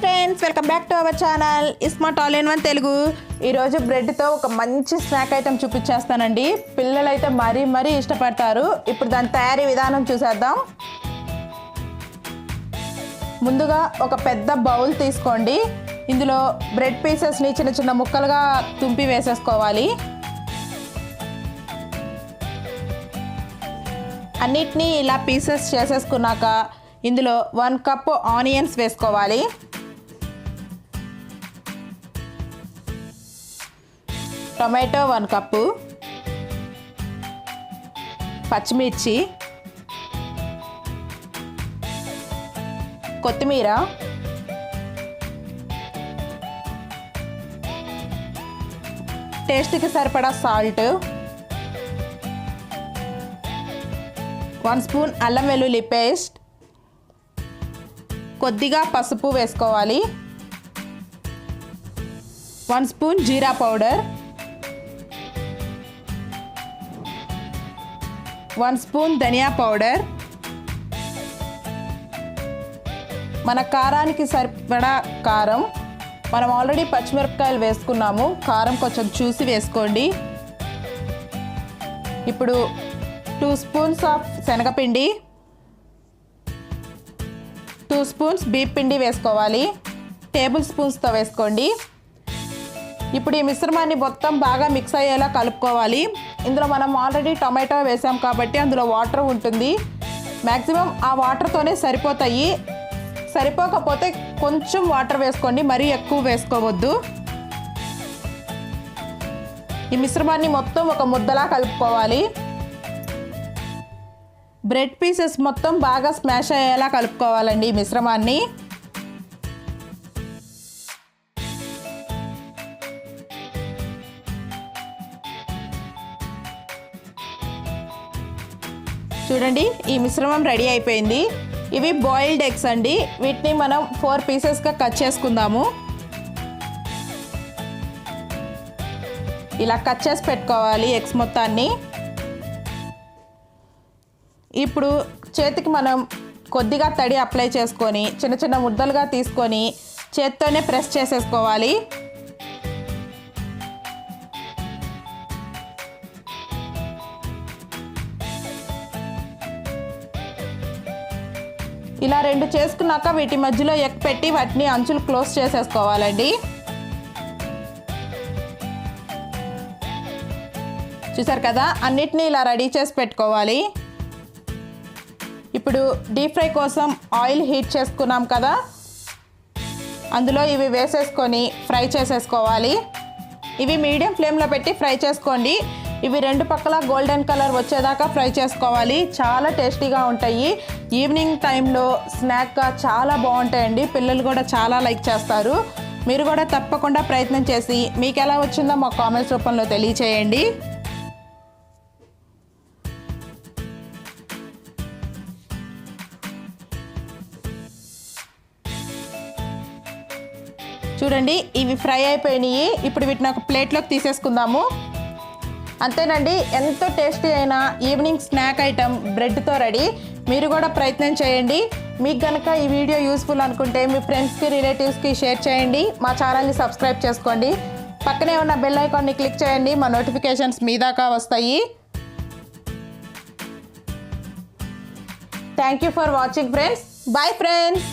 Friends, welcome back to our channel smart all in one Telugu. ఈరోజు బ్రెడ్తో ఒక మంచి snack item చూపించేస్తానండి. పిల్లలైతే మరీ ఇష్టపడతారు. ఇప్పుడు దాని తయారీ విధానం చూసేద్దాం. ముందుగా ఒక పెద్ద బౌల్ తీసుకోండి. ఇందులో బ్రెడ్ పీసెస్ని చిన్న చిన్న ముక్కలుగా తుంపి వేసేసుకోవాలి. అన్నిటినీ ఇలా పీసెస్ చేసేసుకున్నాక ఇందులో 1 కప్పు ఆనియన్స్ వేసుకోవాలి. టొమాటో 1 కప్పు, పచ్చిమిర్చి, కొత్తిమీర, టేస్ట్కి సరిపడా సాల్ట్, 1 స్పూన్ అల్లం వెల్లుల్లి పేస్ట్, కొద్దిగా పసుపు వేసుకోవాలి, 1 స్పూన్ జీరా పౌడర్, 1 స్పూన్ ధనియా పౌడర్, మన కారానికి సరిపడా కారం. మనం ఆల్రెడీ పచ్చిమిరపకాయలు వేసుకున్నాము. కారం కొంచెం చూసి వేసుకోండి. ఇప్పుడు 2 స్పూన్స్ ఆఫ్ శనగపిండి, 2 స్పూన్స్ బియ్యం పిండి వేసుకోవాలి. టేబుల్ స్పూన్స్తో వేసుకోండి. ఇప్పుడు ఈ మిశ్రమాన్ని మొత్తం బాగా మిక్స్ అయ్యేలా కలుపుకోవాలి. ఇందులో మనం ఆల్రెడీ టొమాటో వేసాం కాబట్టి అందులో వాటర్ ఉంటుంది. మ్యాక్సిమం ఆ వాటర్తోనే సరిపోతాయి. సరిపోకపోతే కొంచెం వాటర్ వేసుకోండి, మరీ ఎక్కువ వేసుకోవద్దు. ఈ మిశ్రమాన్ని మొత్తం ఒక ముద్దలా కలుపుకోవాలి. బ్రెడ్ పీసెస్ మొత్తం బాగా స్మాష్ అయ్యేలా కలుపుకోవాలండి ఈ మిశ్రమాన్ని. చూడండి, ఈ మిశ్రమం రెడీ అయిపోయింది. ఇవి బాయిల్డ్ ఎగ్స్ అండి. వీటిని మనం 4 పీసెస్గా కట్ చేసుకుందాము. ఇలా కట్ చేసి పెట్టుకోవాలి ఎగ్స్ మొత్తాన్ని. ఇప్పుడు చేతికి మనం కొద్దిగా తడి అప్లై చేసుకొని చిన్న చిన్న ముద్దలుగా తీసుకొని చేత్తోనే ప్రెస్ చేసేసుకోవాలి. ఇలా 2 చేసుకున్నాక వీటి మధ్యలో ఎగ్ పెట్టి వాటిని అంచులు క్లోజ్ చేసేసుకోవాలండి. చూసారు కదా, అన్నిటినీ ఇలా రెడీ చేసి పెట్టుకోవాలి. ఇప్పుడు డీప్ ఫ్రై కోసం ఆయిల్ హీట్ చేసుకున్నాం కదా, అందులో ఇవి వేసేసుకొని ఫ్రై చేసేసుకోవాలి. ఇవి మీడియం ఫ్లేమ్లో పెట్టి ఫ్రై చేసుకోండి. ఇవి 2 పక్కల గోల్డెన్ కలర్ వచ్చేదాకా ఫ్రై చేసుకోవాలి. చాలా టేస్టీగా ఉంటాయి. ఈవినింగ్ టైంలో స్నాక్గా చాలా బాగుంటాయండి. పిల్లలు కూడా చాలా లైక్ చేస్తారు. మీరు కూడా తప్పకుండా ప్రయత్నం చేసి మీకు ఎలా వచ్చిందో మా కామెంట్స్ రూపంలో తెలియచేయండి. చూడండి, ఇవి ఫ్రై అయిపోయినాయి. ఇప్పుడు వీటిని ఒక ప్లేట్లోకి తీసేసుకుందాము. అంతేనండి, ఎంతో టేస్టీ అయిన ఈవినింగ్ స్నాక్ ఐటెం బ్రెడ్తో రెడీ. మీరు కూడా ప్రయత్నం చేయండి. మీకు కనుక ఈ వీడియో యూస్ఫుల్ అనుకుంటే మీ ఫ్రెండ్స్కి, రిలేటివ్స్కి షేర్ చేయండి. మా ఛానల్ని సబ్స్క్రైబ్ చేసుకోండి. పక్కనే ఉన్న బెల్ ఐకాన్ని క్లిక్ చేయండి. మా నోటిఫికేషన్స్ మీ దాకా వస్తాయి. Thank you for watching friends. Bye friends.